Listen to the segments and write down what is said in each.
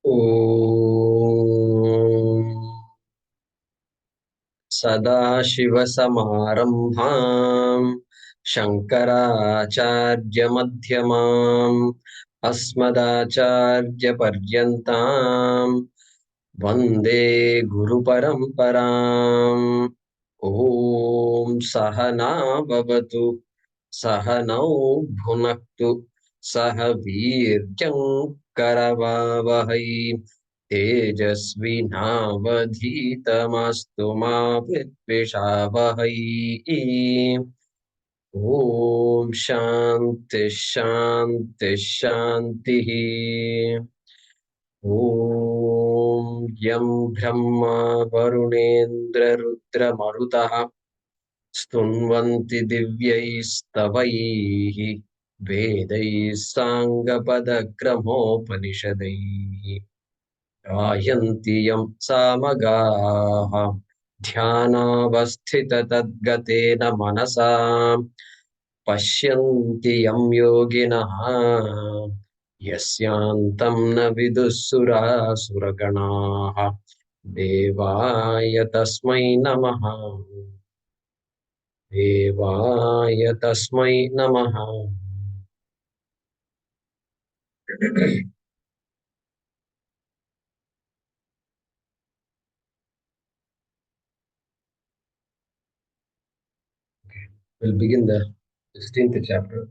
ॐ सदाशिवसमारम्भाम् शङ्कराचार्यमध्यमाम् अस्मदाचार्यपर्यन्ताम् वन्दे गुरुपरम्पराम्। ॐ सहना भवतु सहनौ भुनक्तु सह वीर्यं करवावहै तेजस्विनावधीतमस्तु मा विद्विषावहै। ॐ शान्ति शान्ति शान्तिः। ॐ यं ब्रह्मा वरुणेन्द्ररुद्रमरुतः स्तुन्वन्ति दिव्यैस्तवैः वेदैः साङ्गपदक्रमोपनिषदैः गायन्ति यं सामगाः ध्यानावस्थिततद्गतेन मनसा पश्यन्ति यं योगिनः यस्यान्तं न विदुःसुरासुरगणाः। देवाय तस्मै नमः। देवाय तस्मै नमः। We'll begin the 16th chapter.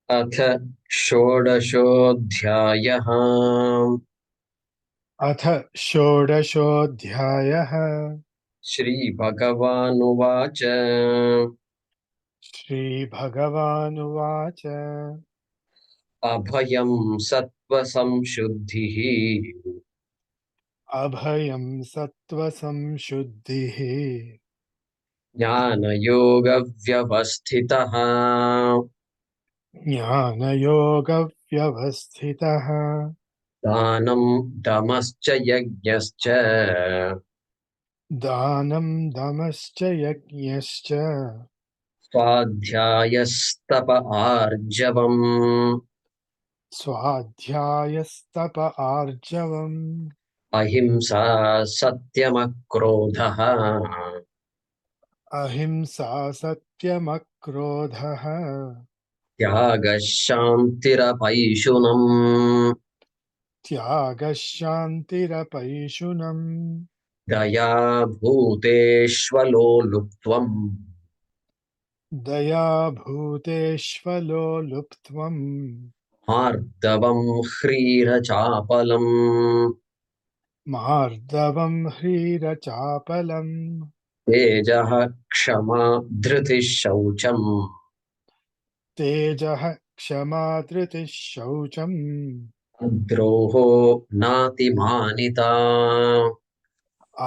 अथ षोडशोऽध्यायः। अथ षोडशोऽध्यायः। श्रीभगवानुवाच श्रीभगवानुवाच अभयं सत्त्वसंशुद्धिः अभयं सत्त्वसंशुद्धिः ज्ञानयोगव्यवस्थितः ज्ञानयोगव्यवस्थितः दानं दमश्च यज्ञश्च दानं दमश्च यज्ञश्च स्वाध्यायस्तप आर्जवम् स्वाध्यायस्तप आर्जवम् अहिंसा सत्यमक्रोधः अहिंसा सत्यमक्रोधः त्यागः शान्तिरपैशुनम् त्यागः शान्तिरपैशुनम् दया भूतेष्वलोलुप्त्वम् दयाभूतेष्वलोलुप्त्वम् आर्दवम् ह्रीरचापलम् मार्दवम् ह्रीरचापलम् तेजः क्षमा धृतिः शौचम् तेजः क्षमा धृतिः शौचम् अद्रोहो नातिमानिता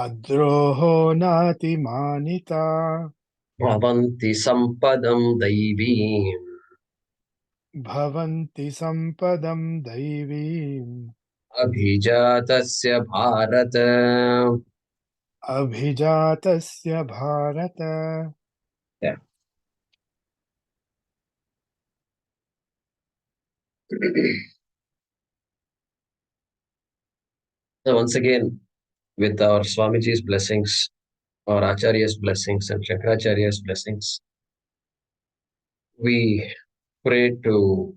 अद्रोहो नातिमानिता भवन्ति सम्पदम् दैवीम् भवन्ति सम्पदम् दैवीम् अभिजातस्य Bharat. अभिजातस्य Bharat. Yeah. So once again, with our Swamiji's blessings, our Acharya's blessings, and Shankaracharya's blessings, we pray to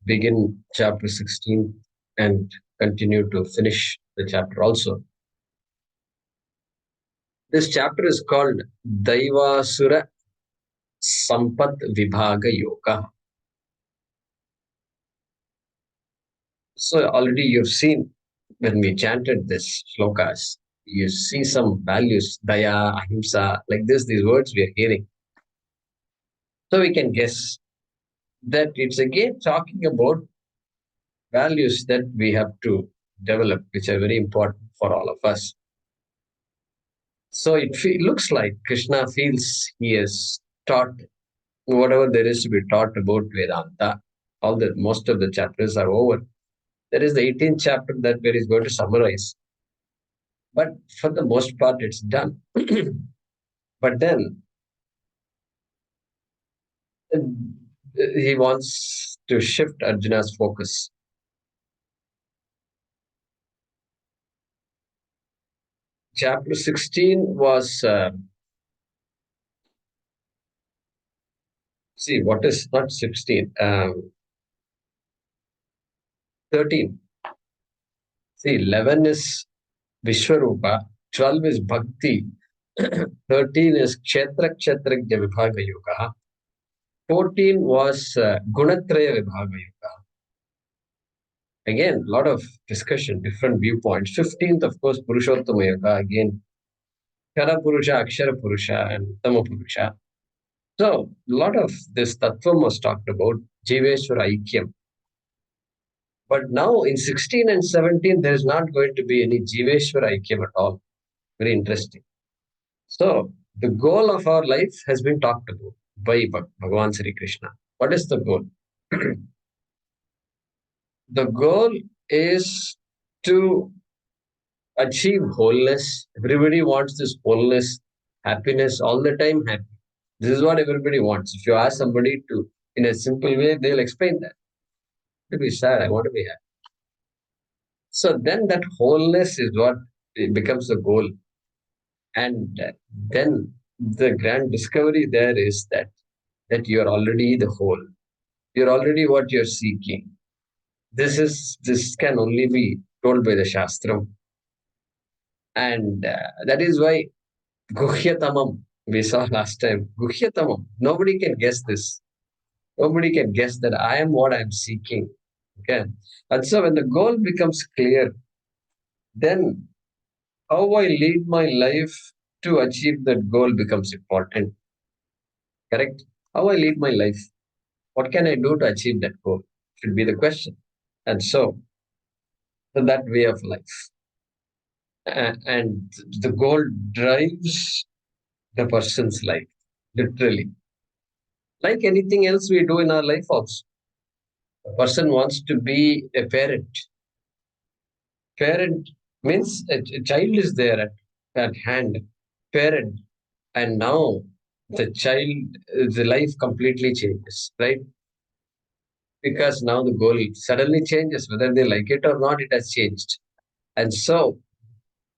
begin chapter 16 and continue to finish the chapter also. This chapter is called Daivasura Sampat Vibhaga Yoga. So already you've seen when we chanted this shlokas, you see some values, daya, ahimsa, like this, these words we are hearing. So we can guess that it's again talking about values that we have to develop, which are very important for all of us. So it looks like Krishna feels he has taught whatever there is to be taught about Vedanta. Most of the chapters are over. There is the 18th chapter that where he's going to summarize. But for the most part, it's done. But then uh, he wants to shift Arjuna's focus. Chapter 16 was, see, what is not 16, 13. See, 11 is Vishwarupa, 12 is Bhakti, 13 is Kshetra Kshetrajna Vibhaga Yoga, 14 was Gunatraya Vibhaga Yoga. Again, a lot of discussion, different viewpoints. 15th, of course, Purushottama Yoga, again, Kara Purusha, Akshara Purusha, and Tama Purusha. So, a lot of this Tattvam was talked about, Jiveshwara Aikyam. But now in 16 and 17, there is not going to be any Jiveshwara Aikyam at all. Very interesting. So, the goal of our life has been talked about by Bhagavan Sri Krishna. What is the goal? The goal is to achieve wholeness. Everybody wants this wholeness, happiness, all the time happy. This is what everybody wants. If you ask somebody to, in a simple way, they'll explain that. To be sad, I want to be happy. So then that wholeness is what it becomes the goal. And then the grand discovery there is that you're already the whole. You're already what you're seeking. This can only be told by the Shastram. And that is why Guhyatamam, we saw last time, Guhyatamam, nobody can guess this. Nobody can guess that I am what I'm seeking. Okay. And so when the goal becomes clear, then how I lead my life to achieve that goal becomes important. Correct? How I lead my life. What can I do to achieve that goal? Should be the question. And so that way of life. And the goal drives the person's life, literally. Like anything else we do in our life also. A person wants to be a parent. Parent means a child is there at hand. Parent. And now the child, the life completely changes, right? Because now the goal suddenly changes. Whether they like it or not, it has changed. And so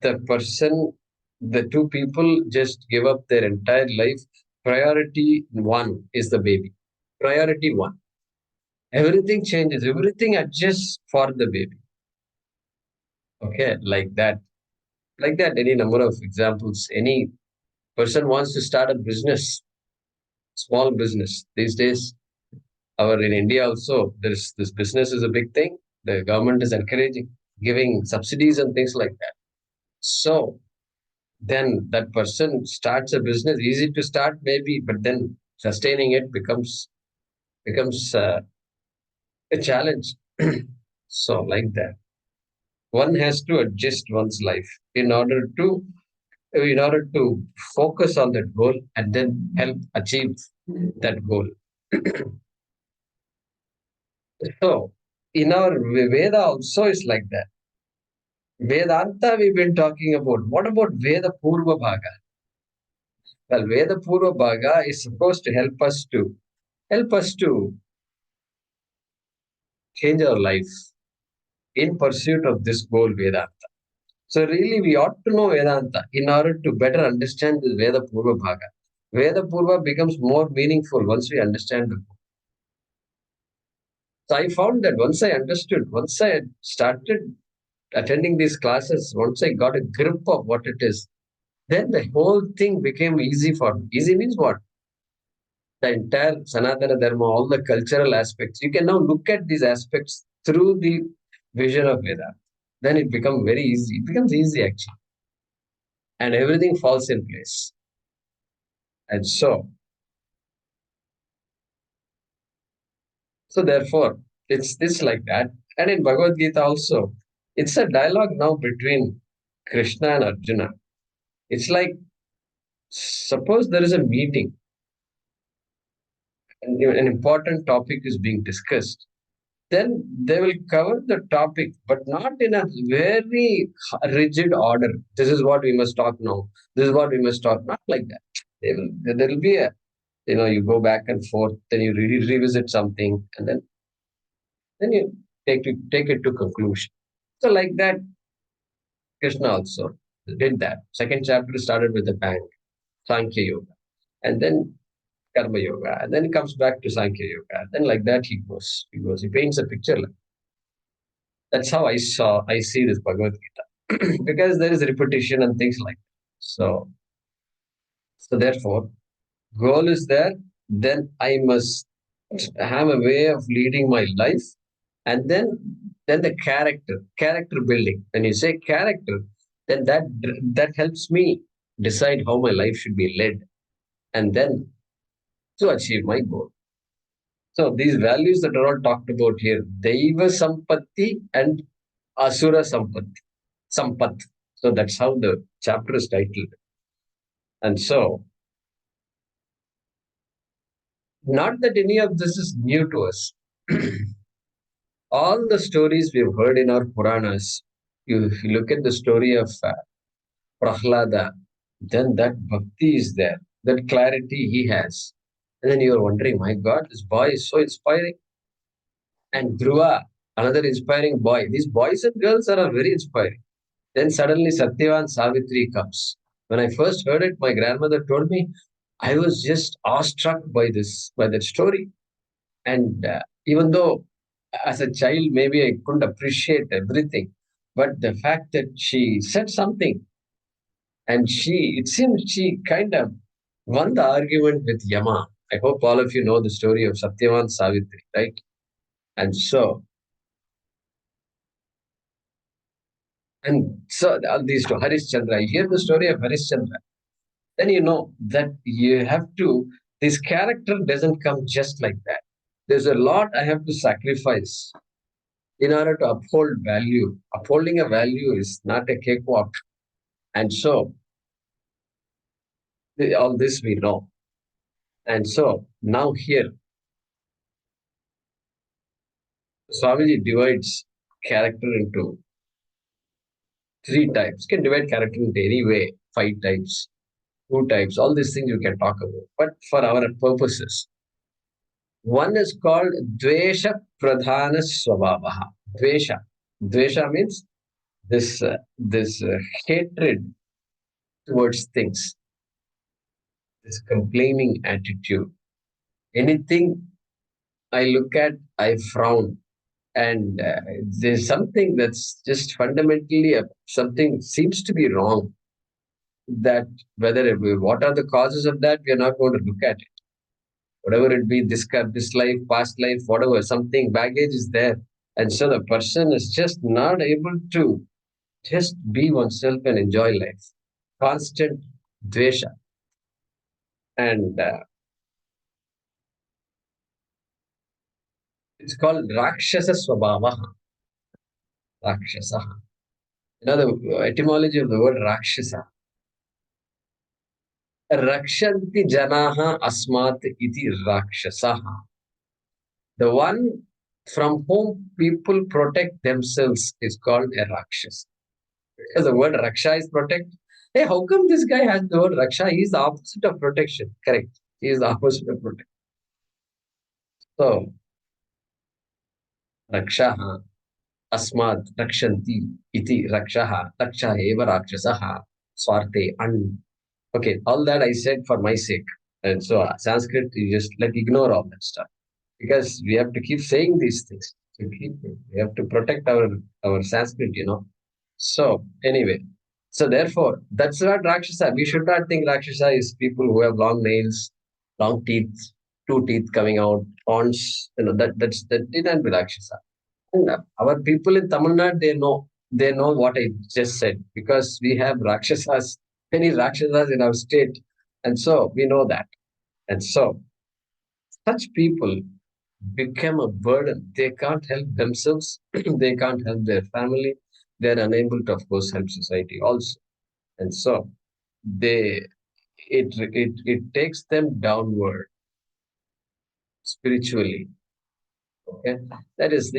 the person, the two people just give up their entire life. Priority one is the baby. Priority one. Everything changes, everything adjusts for the baby. Okay, like that. Like that, any number of examples. Any person wants to start a business, small business. These days, our in India also, there's this business is a big thing. The government is encouraging, giving subsidies and things like that. So then that person starts a business, easy to start maybe, but then sustaining it becomes a challenge. So like that, one has to adjust one's life in order to focus on that goal and then help achieve that goal. So in our Veda also is like that. Vedanta we've been talking about. What about Veda Purva Bhaga? Well, Veda Purva Bhaga is supposed to help us to change our life in pursuit of this goal, Vedanta. So really, we ought to know Vedanta in order to better understand this Veda Purva Bhaga. Veda Purva becomes more meaningful once we understand the book. So I found that once I understood, once I had started attending these classes, once I got a grip of what it is, then the whole thing became easy for me. Easy means what? The entire Sanatana Dharma, all the cultural aspects. You can now look at these aspects through the vision of Vedanta. Then it becomes very easy. It becomes easy actually. And everything falls in place. And so therefore, it's like that. And in Bhagavad Gita also, it's a dialogue now between Krishna and Arjuna. It's like, suppose there is a meeting and an important topic is being discussed, then they will cover the topic, but not in a very rigid order. This is what we must talk now. This is what we must talk. Not like that. There will be a, you go back and forth, then you revisit something, and then you take it to conclusion. So like that, Krishna also did that. Second chapter started with a bang, Sankhya Yoga, and then Karma Yoga, and then he comes back to Sankhya Yoga. And then like that he paints a picture. That's how I see this Bhagavad Gita, because there is repetition and things like that. So therefore, goal is there. Then I must have a way of leading my life, and then the character building. When you say character, then that helps me decide how my life should be led, and then to achieve my goal. So these values that are all talked about here, Daiva Sampatti and Asura Sampatti, Sampat. So that's how the chapter is titled. And so, not that any of this is new to us. All the stories we've heard in our Puranas, if you look at the story of Prahlada, then that bhakti is there, that clarity he has. And then you're wondering, my God, this boy is so inspiring. And Dhruva, another inspiring boy. These boys and girls are very inspiring. Then suddenly Satyavan Savitri comes. When I first heard it, my grandmother told me, I was just awestruck by that story. And even though as a child, maybe I couldn't appreciate everything, but the fact that she said something and it seems she kind of won the argument with Yama. I hope all of you know the story of Satyavan Savitri, right? And so, all these two, Harishchandra, you hear the story of Harishchandra, then you know that you have to, this character doesn't come just like that. There's a lot I have to sacrifice in order to uphold value. Upholding a value is not a cakewalk. And so, all this we know. And so, now here, Swamiji divides character into three types. You can divide character into any way, five types, two types, all these things you can talk about. But for our purposes, one is called Dvesha Pradhana Swabhavaha. Dvesha. Dvesha means this hatred towards things, this complaining attitude. Anything I look at, I frown. And there's something that's just fundamentally something seems to be wrong. That what are the causes of that, we are not going to look at it. Whatever it be, this life, past life, whatever, something baggage is there. And so the person is just not able to just be oneself and enjoy life. Constant dvesha. And it's called Rakshasa Swabhavaha. Rakshasa. The etymology of the word Rakshasa. Rakshanti Janaha Asmat iti Rakshasaha. The one from whom people protect themselves is called a Rakshasa. Because the word Raksha is protect. Hey, how come this guy has the word Raksha? He is the opposite of protection. Correct. He is the opposite of protection. So, Rakshaha Asmat Rakshanti iti Rakshaha Raksha eva Rakshasaha Swarte and okay, all that I said for my sake. And so Sanskrit, you just ignore all that stuff because we have to keep saying these things. We have to protect our Sanskrit. So anyway, so therefore, that's not Rakshasa. We should not think Rakshasa is people who have long nails, long teeth, two teeth coming out, horns. That didn't be Rakshasa. And our people in Tamil Nadu, they know what I just said because we have Rakshasas, many Rakshasas in our state, and so we know that. And so such people become a burden. They can't help themselves. They can't help their family. They're unable to, of course, help society also. And so they it takes them downward spiritually. Okay, that is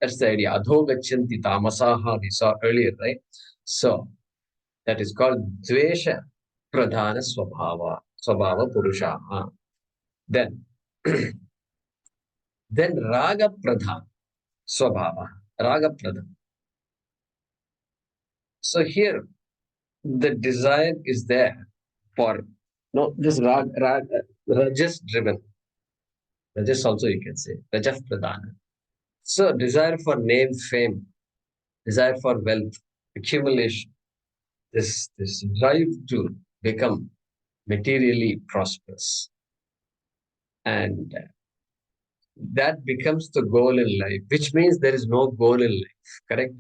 that's the idea. Adho gachanti tamasaha we saw earlier, right? So that is called dvesha. pradhana swabhava purushaha. Then, then raga pradhan swabhava, raga pradhan. So here, the desire is there for no this rajas driven. Rajas also you can say rajas pradhana. So desire for name, fame, desire for wealth, accumulation, this drive to become materially prosperous, and that becomes the goal in life, which means there is no goal in life. Correct?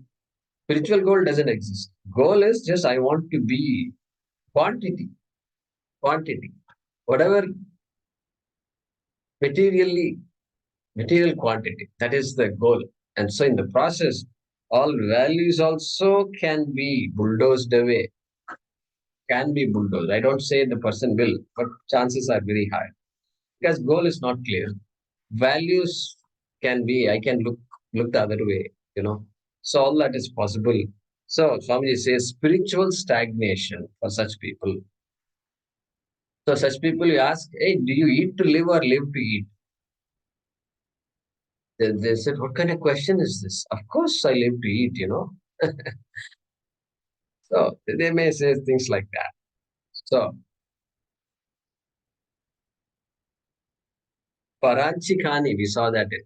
Spiritual goal doesn't exist. Goal is just I want to be quantity, quantity, whatever materially material quantity. That is the goal. And so in the process, all values also can be bulldozed away, can be bulldozed. I don't say the person will, but chances are very high because goal is not clear. Values can be, I can look the other way, you know. So all that is possible. So Swamiji says spiritual stagnation for such people. So such people you ask, hey, do you eat to live or live to eat? They said, what kind of question is this? Of course I live to eat, you know. So they may say things like that. So Paranchikani, we saw that in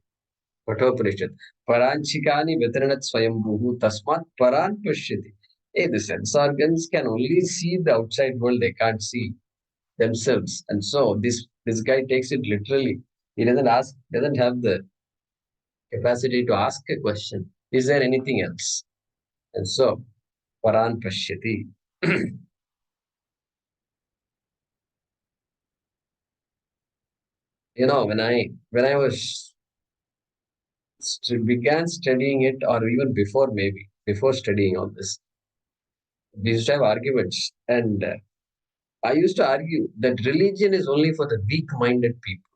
Kathopanishad. Paranchikani Vitaranat Swayambhuhu Tasmat Paran Pashyati. Hey, the sense organs can only see the outside world, they can't see themselves. And so this guy takes it literally. He doesn't have the capacity to ask a question. Is there anything else? And so Paran Pashyati. You know, when I was began studying it, or even before, maybe before studying all this, we used to have arguments, and I used to argue that religion is only for the weak-minded people.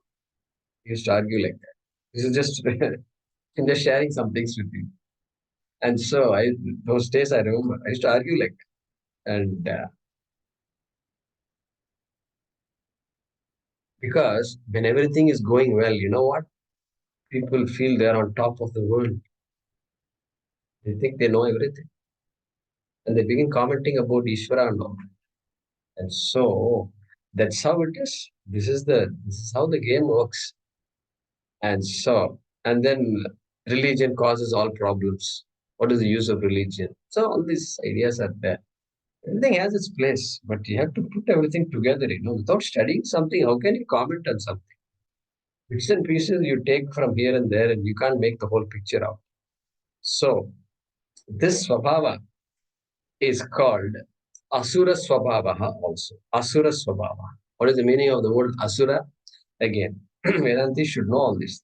I used to argue like that. This is just I'm just sharing some things with you. And so I those days I remember I used to argue like that. And because when everything is going well, you know what? People feel they're on top of the world. They think they know everything, and they begin commenting about Ishvara and all. And so that's how it is. This is how the game works. And so and then religion causes all problems. What is the use of religion? So all these ideas are there. Everything has its place, but you have to put everything together. You know, without studying something, how can you comment on something? Bits and pieces you take from here and there, and you can't make the whole picture out. So this swabhava is called asura swabhavaha also. Asura swabhava. What is the meaning of the word asura? Again, Vedanti should know all this.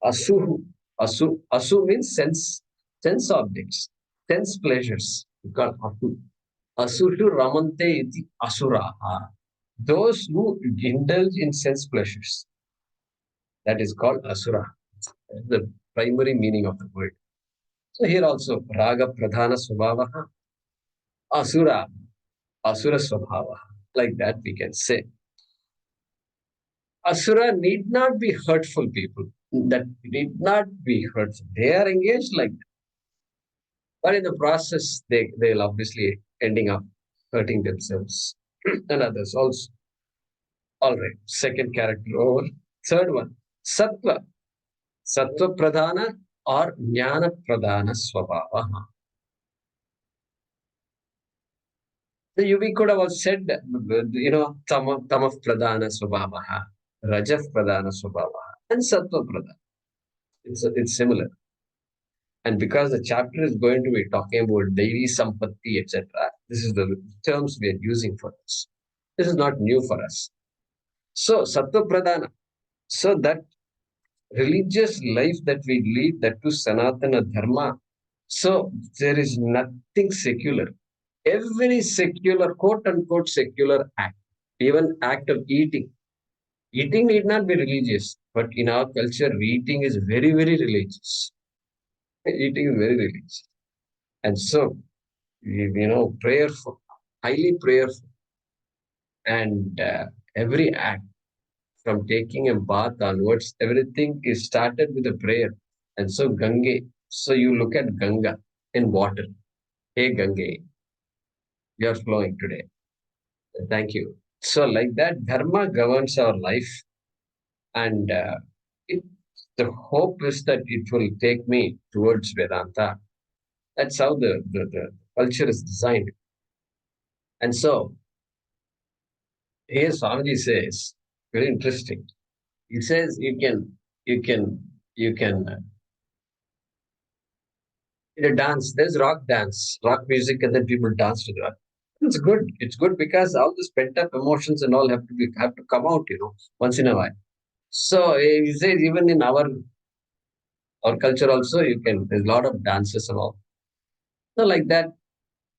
Asuhu. Asu means sense objects, sense pleasures. You call asu. Asuhu ramante iti asuraha. Those who indulge in sense pleasures. That is called asura. That is the primary meaning of the word. So here also, raga pradhana swabhavaha, asura, asura swabhavaha. Like that we can say. Asura need not be hurtful people. That need not be hurtful. They are engaged like that. But in the process, they'll obviously ending up hurting themselves and others also. All right. Second character over. Third one. Sattva. Sattva pradhana or jnana pradhana swabhava. So we could have also said, tamah pradhana swabhava, rajah pradhana swabhava, and sattva pradhana. It's similar. And because the chapter is going to be talking about Devi Sampatti, etc., this is the terms we are using for this. This is not new for us. So, Sattva Pradhana. So, that religious life that we lead, that to Sanatana Dharma. So, there is nothing secular. Every secular, quote unquote, secular act, even act of eating. Eating need not be religious, but in our culture, eating is very, very religious. Eating is very religious. And so, prayerful, highly prayerful. And every act, from taking a bath onwards, everything is started with a prayer. And so Gange, so you look at Ganga in water. Hey Gange, you're flowing today. Thank you. So like that, dharma governs our life, and it, the hope is that it will take me towards Vedanta. That's how the culture is designed. And so here Swamiji says, very interesting. He says you can, you can in a dance. There's rock dance, rock music, and then people dance to that. It's good. It's good because all this pent up emotions and all have to come out, once in a while. So he says even in our culture also, you can. There's a lot of dances and all. So like that,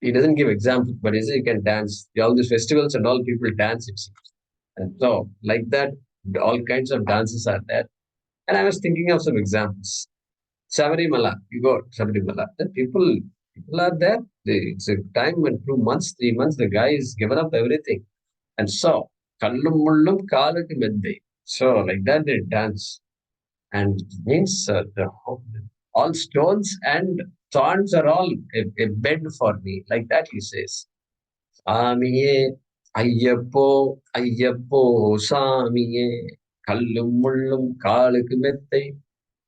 he doesn't give examples, but he says you can dance. All these festivals and all people dance. It seems. And so like that, all kinds of dances are there. And I was thinking of some examples. Sabarimala, you go Sabarimala. The people are there. It's a time when 2 months, 3 months, the guy is given up everything. And so, kallum mullum kaalukku meddai. So, like that, they dance. And it means all stones and thorns are all a bed for me. Like that, he says. Samiye, Ayyappo, Ayyappo, Samiye, kallum mullum kaalukku meddai.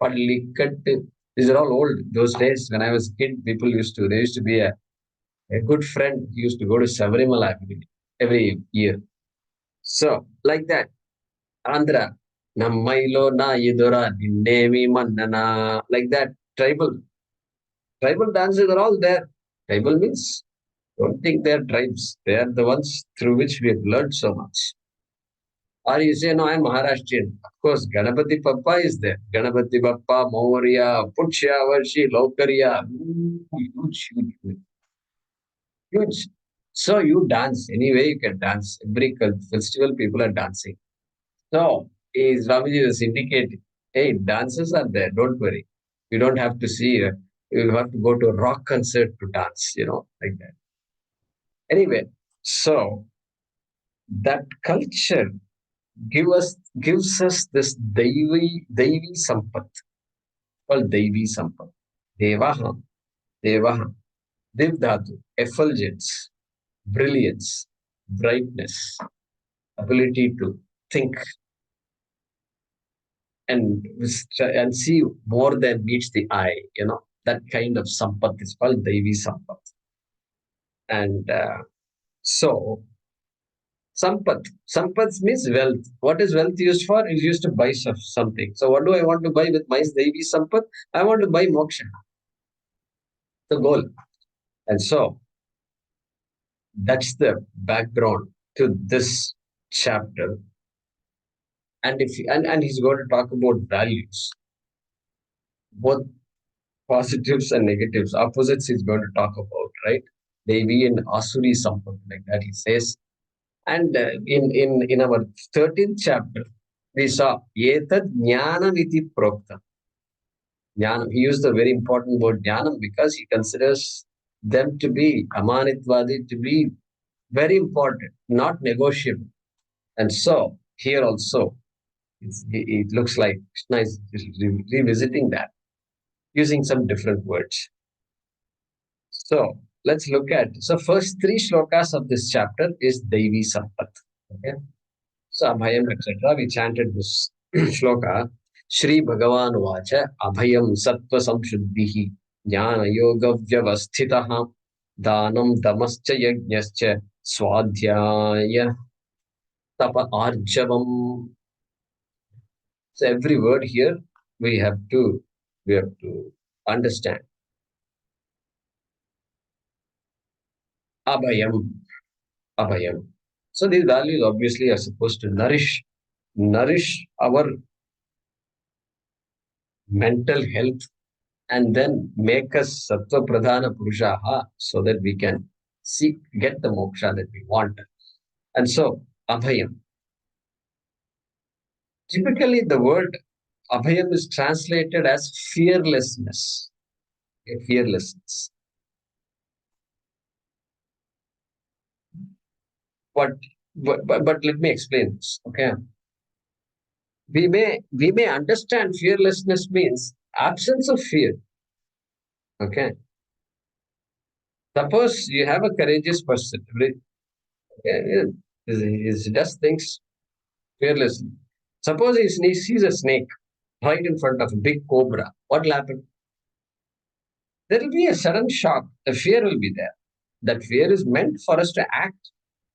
Pallikattu. These are all old. Those days when I was a kid, there used to be a good friend who used to go to Sabarimala every year. So, like that, Andhra, Nammailo na idora dinnemi mannana, like that, tribal dances are all there. Tribal means, don't think they're tribes. They are the ones through which we have learned so much. Or you say, no, I'm Maharashtrian. Of course, Ganapati Bappa is there. Ganapati Bappa, Maurya, Puchya, Varshi, Laukarya. Huge, huge, huge, huge. So you dance. Anyway, you can dance. Every festival, people are dancing. So, Swamiji was indicating, hey, dances are there. Don't worry. You don't have to see, you have to go to a rock concert to dance, like that. Anyway, so that culture gives us this Devi Sampat, called Devi Sampat. Devaha, Devaha, Divdhatu, effulgence, brilliance, brightness, ability to think and see more than meets the eye, that kind of Sampat is called Devi Sampat. And so Sampat means wealth. What is wealth used for? Is used to buy something. So what do I want to buy with my Devi Sampat? I want to buy moksha, the goal. And so that's the background to this chapter. And he's going to talk about values, both positives and negatives. Opposites he's going to talk about, right? Devi and Asuri, something like that, he says. And in our 13th chapter, we saw Etad Jnana Niti Prokta. Jnanam. He used the very important word Jnanam because he considers them to be Amanitvadi, to be very important, not negotiable. And so here also, it looks like it's nice revisiting that using some different words. So let's look at first three shlokas of this chapter is Devi Sampat. Okay. So Abhayam, etc. We chanted this shloka. Shri Bhagavan Vacha Abhayam Sattva Samshuddhihi Jnana Yoga Vyavasthitaha Danam Damascha Yajnascha Swadhyaya Tapa Arjavam. So every word here we have to understand. Abhayam, Abhayam. So these values obviously are supposed to nourish our mental health and then make us sattva pradhana purushaha so that we can get the moksha that we want. And so, abhayam. Typically, the word abhayam is translated as fearlessness. Okay, fearlessness. But but let me explain this. Okay, we may understand fearlessness means absence of fear. Okay, suppose you have a courageous person. Okay, he does things fearlessly. Suppose he sees a snake right in front of a big cobra. What will happen? There will be a sudden shock. The fear will be there. That fear is meant for us to act.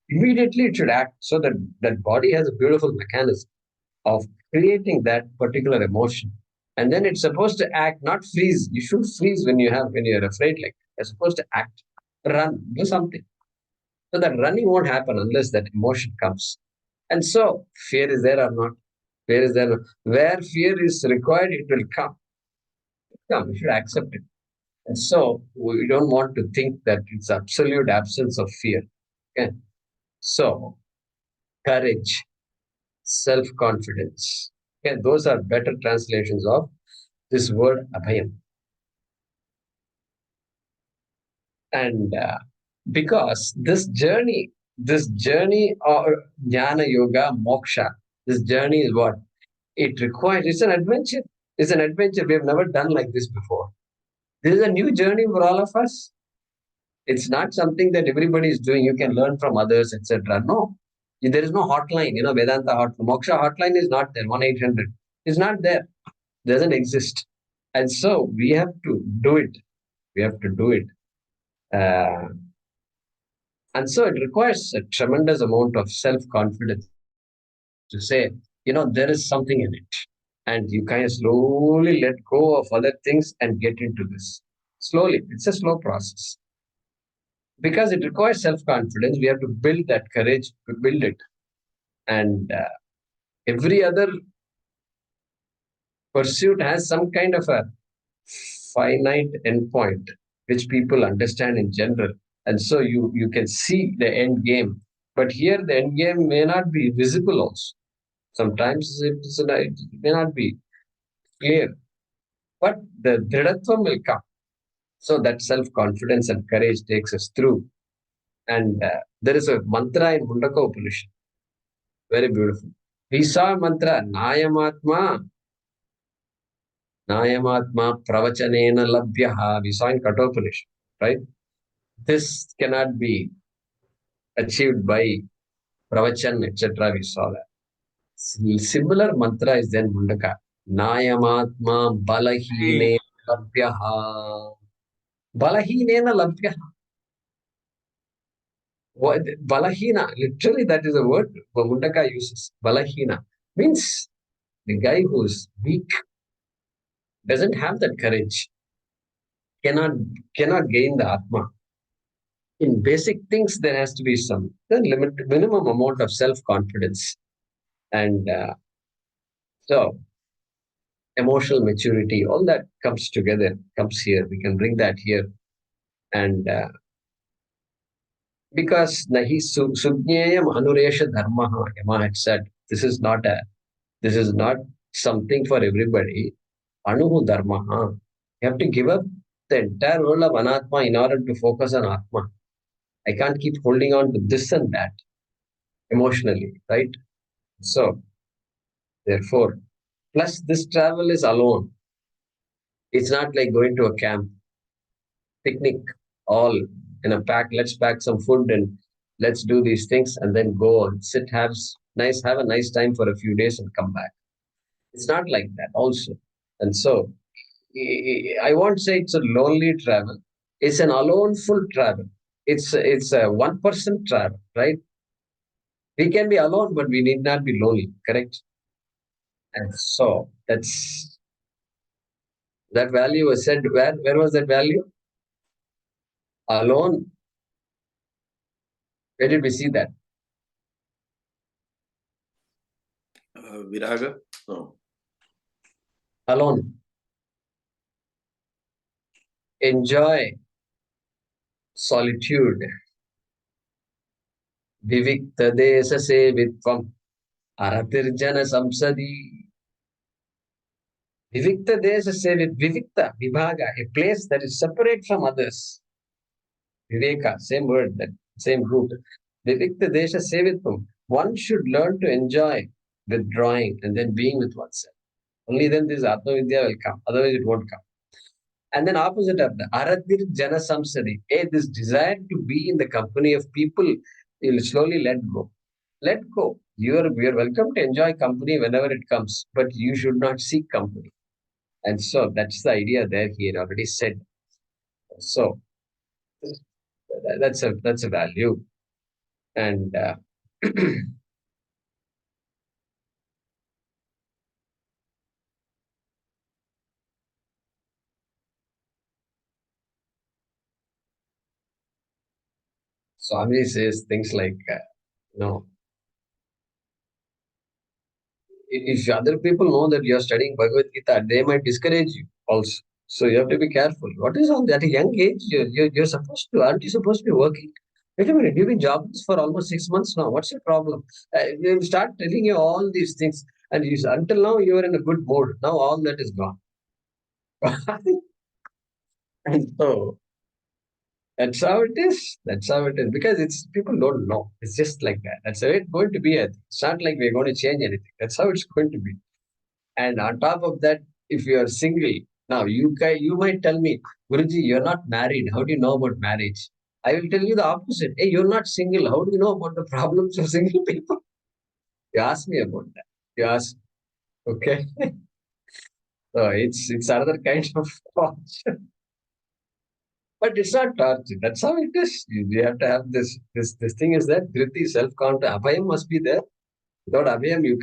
Immediately it should act so that that body has a beautiful mechanism of creating that particular emotion. And then it's supposed to act, not freeze. You should freeze when you're afraid like that. You're supposed to act, run, do something. So that running won't happen unless that emotion comes. And so fear is there or not. Fear is there. Where fear is required, it will come. Come. You should accept it. And so we don't want to think that it's absolute absence of fear. Okay. So courage, self-confidence. Okay, those are better translations of this word abhayam. And because this journey or jnana yoga, moksha, this journey is what it requires. It's an adventure. It's an adventure. We have never done like this before. This is a new journey for all of us. It's not something that everybody is doing. You can learn from others, etc. No, there is no hotline. Vedanta hotline, moksha hotline is not there. 1-800 is not there. Doesn't exist. And so we have to do it. We have to do it. Uh, and so it requires a tremendous amount of self confidence to say, there is something in it. And you kind of slowly let go of other things and get into this. Slowly. It's a slow process. Because it requires self confidence, we have to build that courage to build it. And every other pursuit has some kind of a finite endpoint, which people understand in general. And so you can see the end game. But here, the end game may not be visible also. Sometimes it may not be clear. But the Dridhatvam will come. So that self confidence and courage takes us through. And there is a mantra in Mundaka Upanishad, very beautiful. We saw a mantra, Nayamatma pravachanena labhyaha. We saw in Kathopanishad, right? This cannot be achieved by pravachan, etc. We saw that. Similar mantra is then Mundaka. Nayamatma balahine labhyaha. Balahinena labhyaha. Balahina, literally that is a word Mundaka uses. Balahina means the guy who's weak, doesn't have that courage, cannot cannot gain the Atma. In basic things, there has to be some minimum amount of self confidence, and so emotional maturity. All that comes together, comes here. We can bring that here, and because nahi sugneyam anuresha dharma, Yama had said, this is not something for everybody. Anuhu dharma. You have to give up the entire world of anatma in order to focus on atma. I can't keep holding on to this and that emotionally, right? So, therefore, plus this travel is alone. It's not like going to a camp, picnic, all in a pack. Let's pack some food and let's do these things and then go and sit, have a nice time for a few days and come back. It's not like that, also. And so, I won't say it's a lonely travel. It's an alone full travel. It's a one person travel, right? We can be alone, but we need not be lonely, correct? And so that value was said. Where was that value? Alone. Where did we see that? Viraga? No. Alone. Enjoy solitude. Vivikta desa sevitvam. Aratirjana samsadi. Vivikta desa sevit. Vivikta, vibhaga, a place that is separate from others. Viveka, same word, that same root. Vivikta desha sevitvam. One should learn to enjoy withdrawing and then being with oneself. Only then this Atma Vidya will come. Otherwise, it won't come. And then opposite of that, Aradir Jana Samsari. Hey, this desire to be in the company of people, you'll slowly let go. Let go. You're welcome to enjoy company whenever it comes, but you should not seek company. And so that's the idea there he had already said. So that's a value. And Swami says things like, no, if other people know that you're studying Bhagavad Gita, they might discourage you also. So you have to be careful. What is on that young age? You're supposed to, aren't you supposed to be working? Wait a minute, you've been jobless for almost 6 months now. What's your problem? They start telling you all these things. And until now, you were in a good mood. Now all that is gone. And so that's how it is. That's how it is. Because it's people don't know. It's just like that. That's how it's going to be. It's not like we're going to change anything. That's how it's going to be. And on top of that, if you are single, now you might tell me, Guruji, you're not married. How do you know about marriage? I will tell you the opposite. Hey, you're not single. How do you know about the problems of single people? You ask me about that. You ask, okay? So it's another kind of torture. But it's not torture. That's how it is. You have to have this thing is that Dhriti, self-confidence. Abhayam must be there. Without Abhayam, you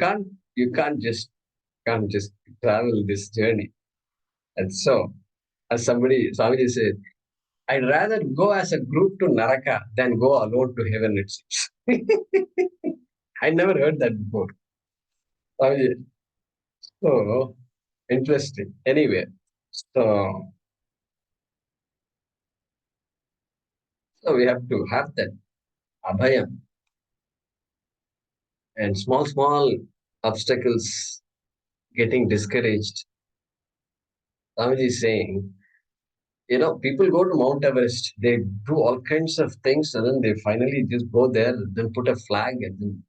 can't just travel this journey. And so, as Swamiji said, I'd rather go as a group to Naraka than go alone to heaven, it seems. I never heard that before. Swamiji, so interesting. Anyway, so we have to have that abhayam and small obstacles getting discouraged. Swamiji is saying, people go to Mount Everest, they do all kinds of things, and then they finally just go there, then put a flag, and then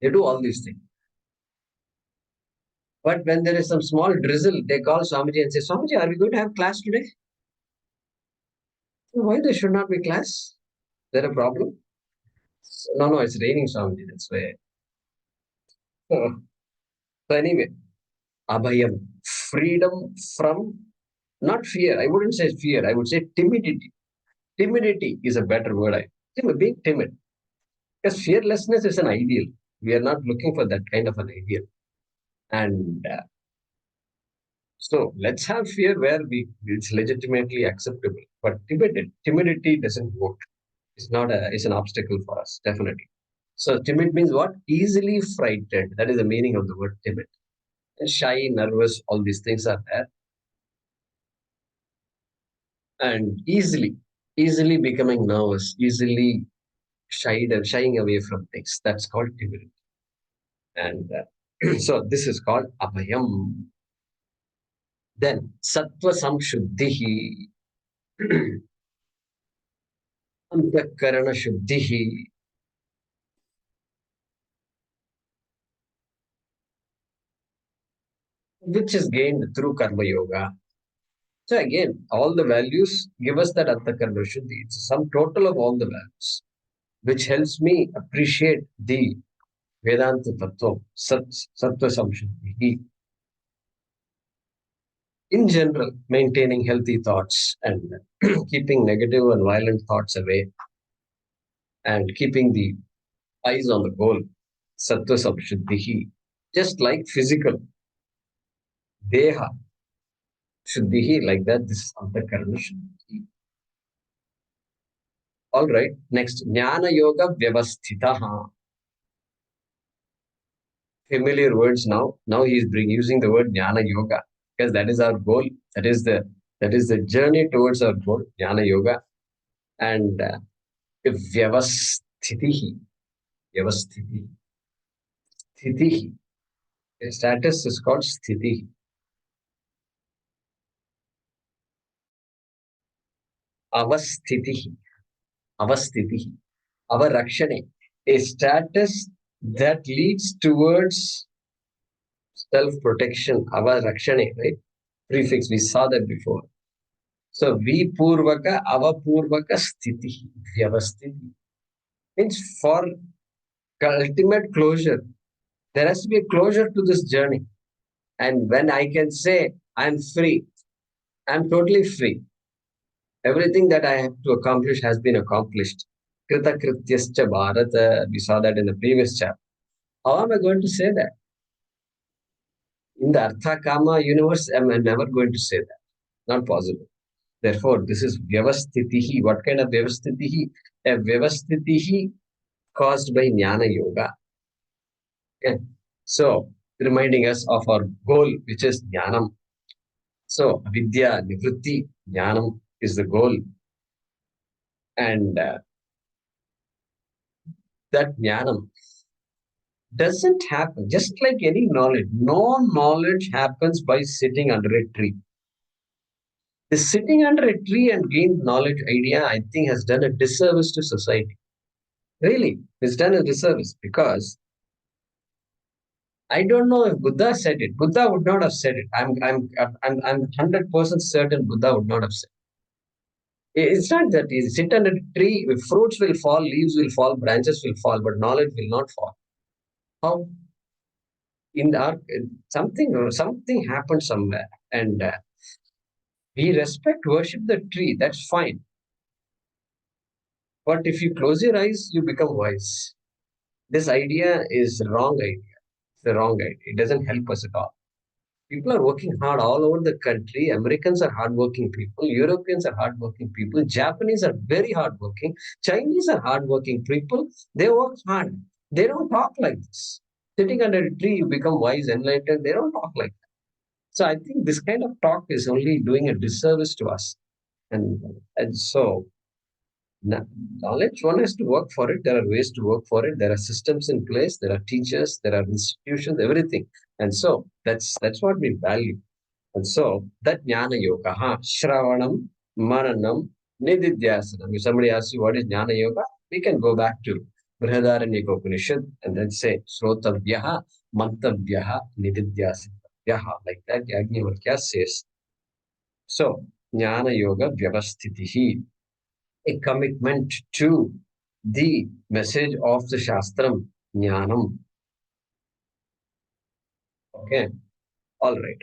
they do all these things. But when there is some small drizzle, they call Swamiji and say, Swamiji, are we going to have class today? So why there should not be class? Is there a problem? No, no, it's raining, Swamiji. That's why. So, so anyway, abhayam, freedom from not fear. I wouldn't say fear. I would say timidity. Timidity is a better word. Being timid. Because fearlessness is an ideal. We are not looking for that kind of an ideal. And so let's have fear where it's legitimately acceptable. But timidity doesn't work. It's an obstacle for us, definitely. So timid means what? Easily frightened. That is the meaning of the word timid. And shy, nervous, all these things are there. And easily becoming nervous, easily shying away from things. That's called timidity. And so this is called abhayam. Then sattva samshuddhihi, antakarana shuddhihi, which is gained through karma yoga. So again, all the values give us that antakarana shuddhi. It's a sum total of all the values, which helps me appreciate the Vedanta Tattva, Sattva Samshuddhi. In general, maintaining healthy thoughts and keeping negative and violent thoughts away and keeping the eyes on the goal, Sattva Samshuddhi. Just like physical, Deha Shuddhi, like that, this is Antakarana Shuddhi. All right, next, Jnana Yoga Vyavasthitaha. Familiar words now. Now he is using the word Jnana Yoga because that is our goal. That is the journey towards our goal, Jnana Yoga. And Vyavasthitihi, Vyavasthitihi, Sthitihi. The status is called Sthitihi. Avasthitihi, Avasthitihi, Avarakshane. A status that leads towards self-protection, avarakshane, right? Prefix, we saw that before. So, vipurvaka, avapurvaka sthiti, vyavasthiti. Means for ultimate closure, there has to be a closure to this journey. And when I can say, I'm free, I'm totally free. Everything that I have to accomplish has been accomplished. Krita krityascha bharata, we saw that in the previous chapter. How am I going to say that? In the Artha Kama universe, am I never going to say that? Not possible. Therefore, this is Vyavasthitihi. What kind of Vyavasthitihi? A Vyavasthitihi caused by Jnana Yoga. Okay. So, reminding us of our goal, which is Jnanam. So, Vidya, Nivritti, Jnanam is the goal. And that Jnanam doesn't happen just like any knowledge. No knowledge happens by sitting under a tree. The sitting under a tree and gain knowledge idea, I think, has done a disservice to society. Really, it's done a disservice because I don't know if Buddha said it. Buddha would not have said it. I'm 100% certain Buddha would not have said it. It's not that easy. Sit under a tree, fruits will fall, leaves will fall, branches will fall, but knowledge will not fall. How? In our something happened somewhere, and we respect, worship the tree. That's fine. But if you close your eyes, you become wise. This idea is wrong idea. It's the wrong idea. It doesn't help us at all. People are working hard all over the country. Americans are hardworking people. Europeans are hardworking people. Japanese are very hardworking. Chinese are hardworking people. They work hard. They don't talk like this. Sitting under a tree, you become wise, enlightened. They don't talk like that. So I think this kind of talk is only doing a disservice to us. And, and so knowledge, one has to work for it. There are ways to work for it. There are systems in place. There are teachers. There are institutions. Everything. And so that's what we value. And so that jnana yoga, shravanam, mananam, nididhyasanam. If somebody asks you what is jnana yoga, we can go back to Brihadaranyaka Upanishad and then say srotavyaha, mantavyaha, nididhyasitavyaha. Like that, Yajnavalkya says. So jnana yoga vyavasthitihi, a commitment to the message of the Shastram, Jnanam. Okay, all right.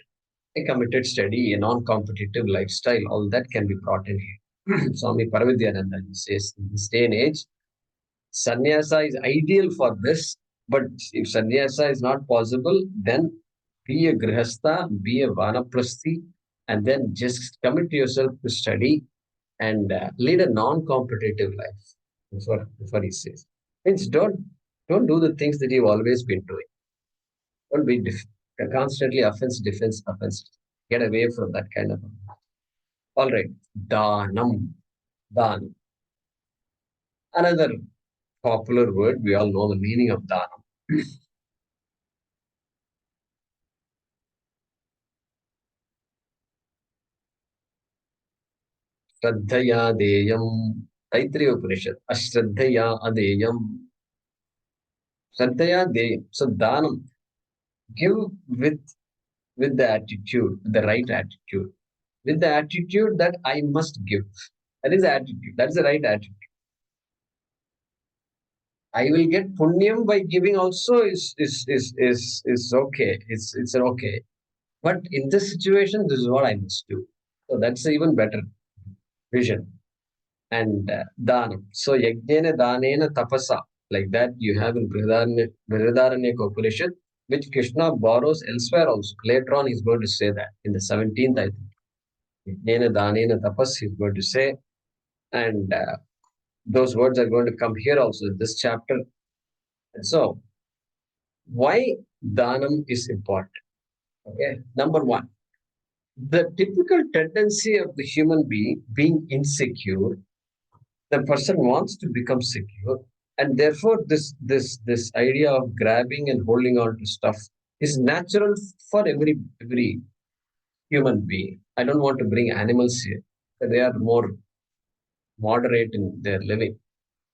A committed study, a non-competitive lifestyle, all that can be brought in here. Swami Paravidyananda says, in this day and age, sannyasa is ideal for this, but if sannyasa is not possible, then be a grihastha, be a vanaprasthi, and then just commit yourself to study and lead a non-competitive life. That's what he says. Means don't do the things that you've always been doing. Don't be constantly offense, defense, offense. Get away from that kind of. All right, danam, dan. Another popular word. We all know the meaning of danam. Shraddhaya deyam. Taittiriya Upanishad. Ashraddhaya adeyam. Shraddhaya deyam. So danam. Give with with the attitude, the right attitude, with the attitude that I must give. That is the attitude. That is the right attitude. I will get punyam by giving also is okay. It's okay. But in this situation, this is what I must do. So that's even better vision. And dhanam. So yajnena dhanena tapasa. Like that you have in Brihadaranyaka Upanishad, which Krishna borrows elsewhere also. Later on, he's going to say that in the 17th, I think. Yajnena dhanena tapas, he's going to say. And those words are going to come here also in this chapter. And so, why dhanam is important? Okay, number one, the typical tendency of the human being insecure, the person wants to become secure, and therefore this idea of grabbing and holding on to stuff is natural for every human being. I don't want to bring animals here. They are more moderate in their living.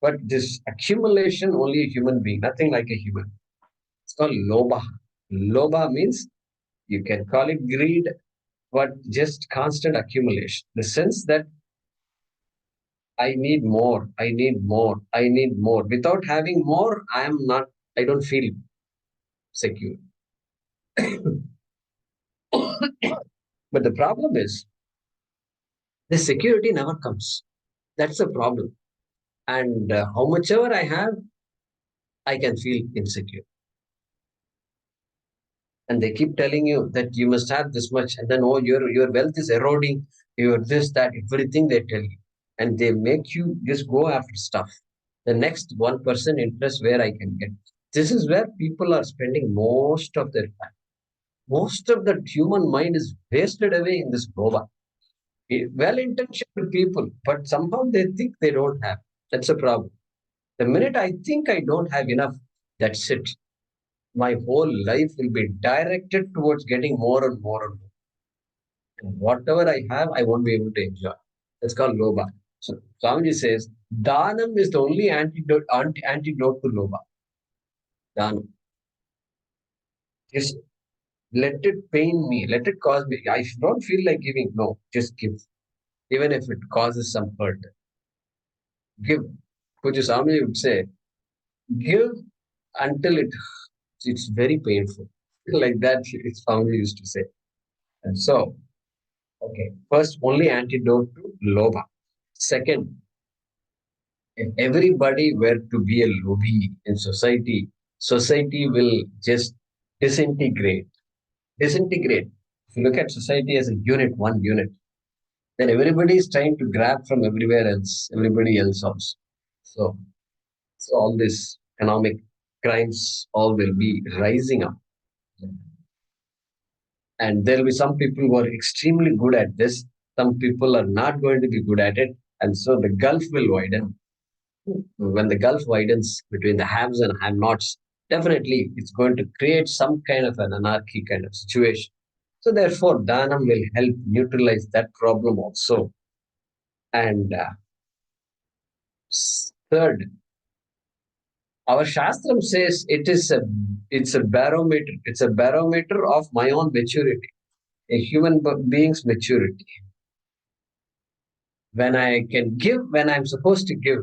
But this accumulation, only a human being, nothing like a human. It's called loba. Loba means you can call it greed, but just constant accumulation. The sense that I need more, I need more, I need more. Without having more, I don't feel secure. But the problem is, the security never comes. That's the problem. And how much ever I have, I can feel insecure. And they keep telling you that you must have this much, and then oh, your wealth is eroding, your this, that, everything they tell you. And they make you just go after stuff. The next 1% interest where I can get. This is where people are spending most of their time. Most of the human mind is wasted away in this boba. Well intentioned people, but somehow they think they don't have. That's a problem. The minute I think I don't have enough, that's it. My whole life will be directed towards getting more and more and more. And whatever I have, I won't be able to enjoy. That's called loba. So Swamiji says, Dhanam is the only antidote to loba. Dhanam. Just let it pain me. Let it cause me. I don't feel like giving. No, just give. Even if it causes some hurt. Give. Which is Swamiji would say, give until it's very painful. Like that, it's Swamiji used to say. And so, okay, first, only antidote to loba. Second, if everybody were to be a lobby in society, society will just disintegrate. Disintegrate. If you look at society as a unit, one unit, then everybody is trying to grab from everywhere else, everybody else also. So, so all this economic crimes all will be rising up. And there will be some people who are extremely good at this. Some people are not going to be good at it. And so the gulf will widen. When the gulf widens between the haves and have nots, definitely it's going to create some kind of an anarchy kind of situation. So therefore, Dhanam will help neutralize that problem also. And third, our Shastram says it's a barometer. It's a barometer of my own maturity, a human being's maturity. When I can give when I'm supposed to give,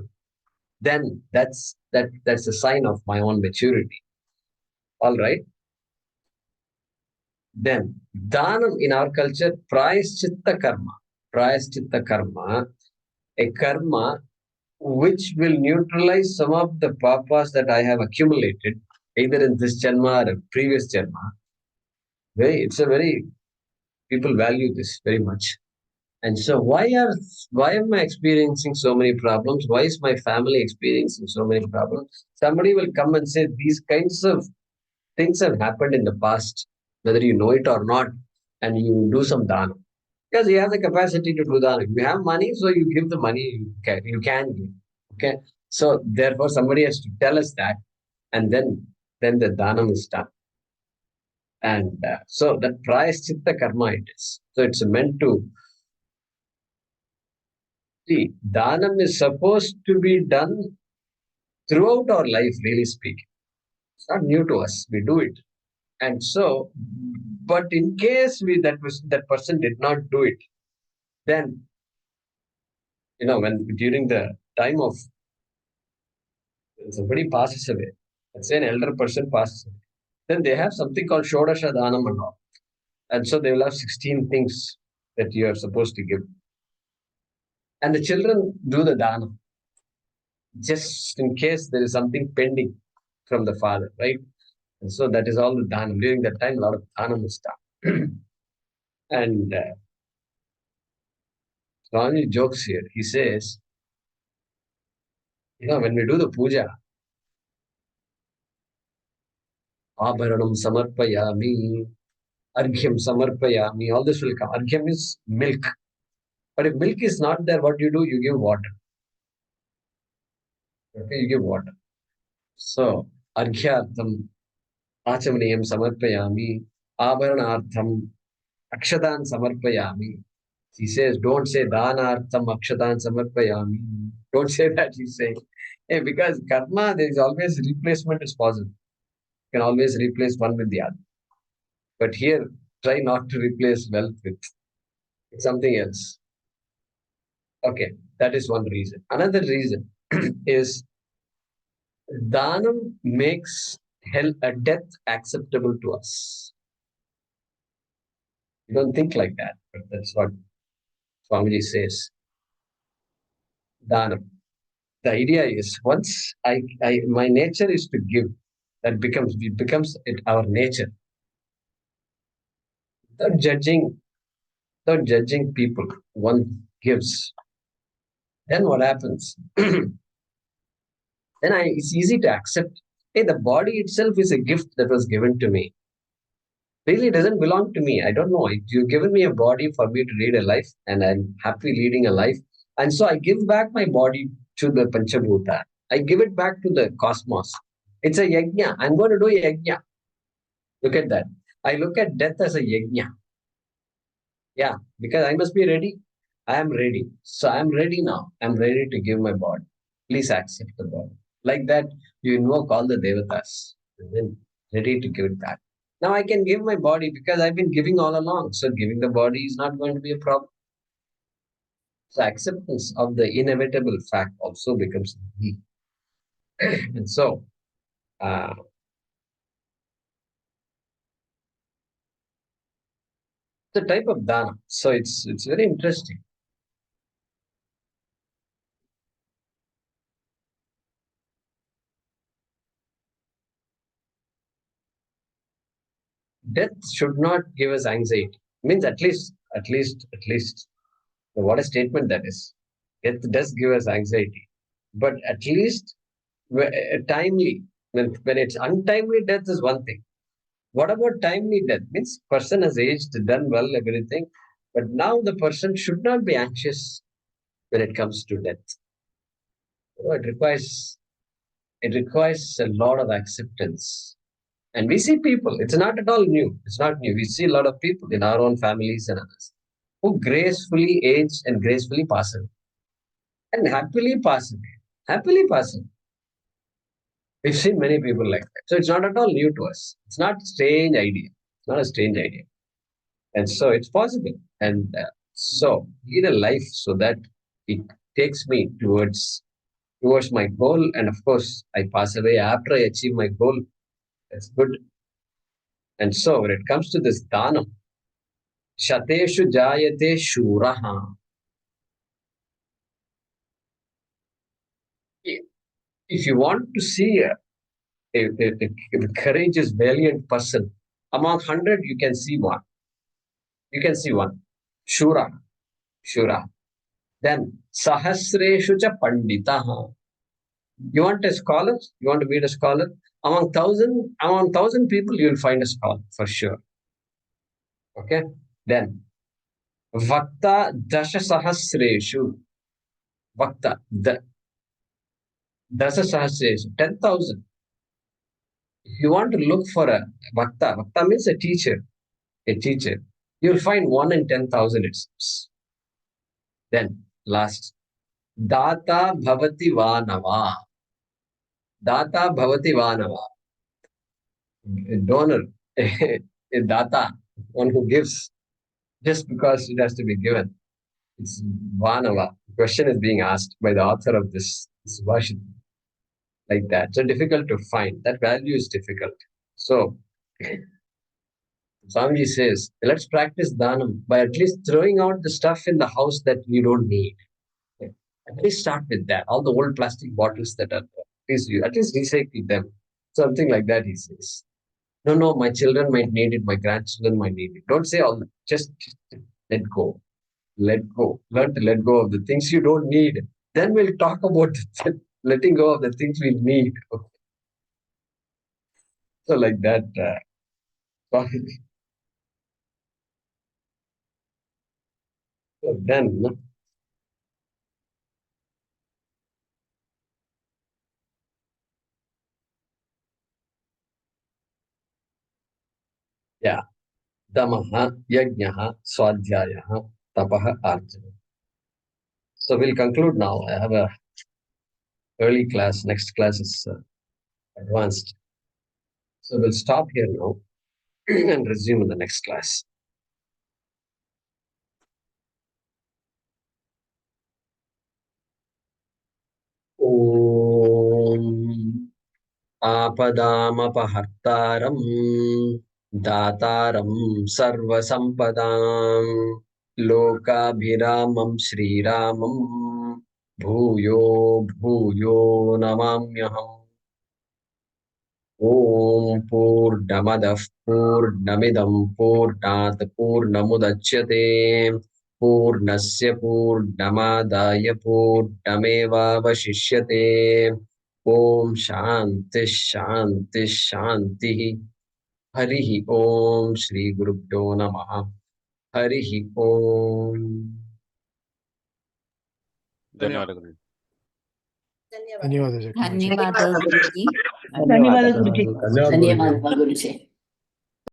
then that's a sign of my own maturity. All right. Then dhanam in our culture, prayaschitta karma. Prayaschitta karma, a karma which will neutralize some of the papas that I have accumulated, either in this janma or a previous janma. It's a very people value this very much. And so why am I experiencing so many problems? Why is my family experiencing so many problems? Somebody will come and say these kinds of things have happened in the past, whether you know it or not, and you do some dana. Because you have the capacity to do dana. You have money, so you give the money you can give. Okay. So therefore somebody has to tell us that, and then the dana is done. And so that prayaschitta karma it is. So it's meant to see, Dhanam is supposed to be done throughout our life, really speaking. It's not new to us. We do it. And so, but in case that person did not do it, then when during the time of somebody passes away, let's say an elder person passes away, then they have something called Shodasha Dhanam and all. And so they will have 16 things that you are supposed to give. And the children do the dhanam just in case there is something pending from the father, right? And so that is all the dhanam. During that time, a lot of dhanam is done. And Swami jokes here. He says, when we do the puja, abharanam samarpayami, arghyam samarpayami, all this will come. Arghyam is milk. But if milk is not there, what do? You give water. Okay, you give water. So, arghyartham, achamaniyam samarpayami, abharanartham, akshadan samarpayami. He says, don't say dhanartham akshatan samarpayami. Don't say that. He's saying, hey, because karma, there is always replacement is possible. You can always replace one with the other. But here, try not to replace wealth with something else. Okay, that is one reason. Another reason is Dhanam makes hell a death acceptable to us. You don't think like that, but that's what Swamiji says. Dhanam. The idea is once my nature is to give. It becomes our nature. Without judging, without judging people, one gives. Then what happens? It's easy to accept. Hey, the body itself is a gift that was given to me. Really doesn't belong to me. I don't know. You've given me a body for me to lead a life, and I'm happy leading a life. And so I give back my body to the Panchabhuta. I give it back to the cosmos. It's a yajna. I'm going to do a yajna. Look at that. I look at death as a yajna. Yeah, because I must be ready. I am ready. So I'm ready now. I'm ready to give my body. Please accept the body. Like that, you invoke all the devatas. And then ready to give it back. Now I can give my body because I've been giving all along. So giving the body is not going to be a problem. So acceptance of the inevitable fact also becomes key. And so uh, the type of dana. So it's very interesting. Death should not give us anxiety. Means at least what a statement that is. Death does give us anxiety, but at least timely. When it's untimely death is one thing. What about timely death? Means person has aged, done well, everything, but now the person should not be anxious when it comes to death. It requires a lot of acceptance. And we see people, it's not at all new. It's not new. We see a lot of people in our own families and others who gracefully age and gracefully pass away and happily pass away. Happily pass away. We've seen many people like that. So it's not at all new to us. It's not a strange idea. It's not a strange idea. And so it's possible. And so lead a life so that it takes me towards my goal. And of course, I pass away after I achieve my goal. That's good. And so when it comes to this dhanam, shateshu jayate shuraha. If you want to see a courageous, valiant person, among 100, you can see one. You can see one. Shura. Shura. Then Sahasreshu cha Panditaha. You want a scholar? You want to meet a scholar? Among thousand people, you will find a scholar for sure. Okay. Then Vakta Dasha Sahasreshu. Vakta Dasha Sahasreshu. 10,000. If you want to look for a Vakta means a teacher. A teacher. You'll find 1 in 10,000 it seems. Then last. Data Bhavati Vanava. Data Bhavati Vanava. A donor, a data, one who gives just because it has to be given. It's Vanava. The question is being asked by the author of this version like that. So difficult to find. That value is difficult. So Swamiji says, let's practice dhanam by at least throwing out the stuff in the house that we don't need. At least start with that. All the old plastic bottles that are there, at least recycle them. Something like that, he says. No, no, my children might need it, my grandchildren might need it. Don't say all that. Just let go. Let go. Learn to let go of the things you don't need. Then we'll talk about letting go of the things we need. Okay. So like that. So then, yeah. Damaha, yajnaha, swadhyaya. Tapaha Arjuna. So we'll conclude now. I have a early class. Next class is advanced. So we'll stop here now and resume in the next class. Om Apadamapahartaram Dataram Sarvasampadam Lokabhiramam Sriramam Bhuyo Bhuyo Namamyaham. Om Purnamadah Purnamidam Purnat Purnamudachyate Purnasya Purnamadaya Purnamevavashishyate. Om Shanti Shanti Shanti. Harihi Om Shri Gurubhyo Namaha. Harihi Om. ಧನ್ಯವಾದ ಗುರುಜಿ. ಧನ್ಯವಾದ ಧನ್ಯವಾದ ಗುರುಜಿ. ಧನ್ಯವಾದ ಗುರುಜಿ. ಧನ್ಯವಾದ ಗುರುಜಿ.